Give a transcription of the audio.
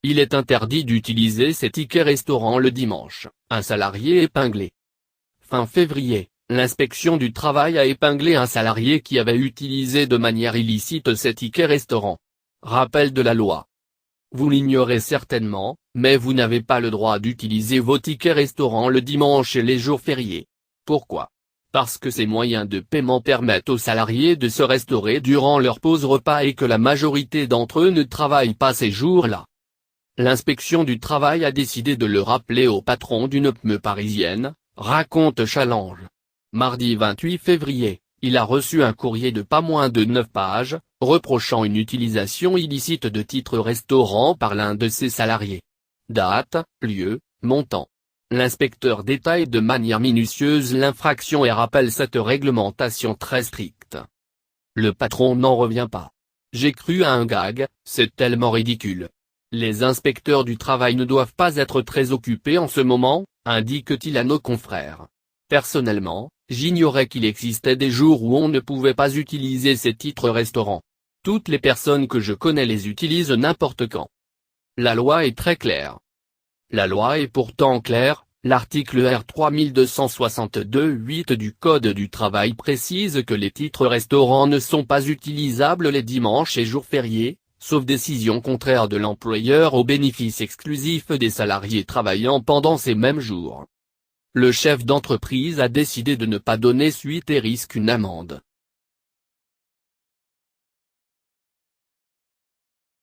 Il est interdit d'utiliser ces tickets restaurant le dimanche, un salarié épinglé. Fin février, l'inspection du travail a épinglé un salarié qui avait utilisé de manière illicite ces tickets restaurant. Rappel de la loi. Vous l'ignorez certainement, mais vous n'avez pas le droit d'utiliser vos tickets restaurant le dimanche et les jours fériés. Pourquoi ? Parce que ces moyens de paiement permettent aux salariés de se restaurer durant leur pause repas et que la majorité d'entre eux ne travaillent pas ces jours-là. L'inspection du travail a décidé de le rappeler au patron d'une PME parisienne, raconte Challenge. Mardi 28 février, il a reçu un courrier de pas moins de 9 pages, reprochant une utilisation illicite de titres restaurant par l'un de ses salariés. Date, lieu, montant. L'inspecteur détaille de manière minutieuse l'infraction et rappelle cette réglementation très stricte. Le patron n'en revient pas. J'ai cru à un gag, c'est tellement ridicule. Les inspecteurs du travail ne doivent pas être très occupés en ce moment, indique-t-il à nos confrères. Personnellement, j'ignorais qu'il existait des jours où on ne pouvait pas utiliser ces titres restaurants. Toutes les personnes que je connais les utilisent n'importe quand. La loi est très claire. La loi est pourtant claire, l'article R 3262-8 du Code du travail précise que les titres restaurants ne sont pas utilisables les dimanches et jours fériés, sauf décision contraire de l'employeur au bénéfice exclusif des salariés travaillant pendant ces mêmes jours. Le chef d'entreprise a décidé de ne pas donner suite et risque une amende.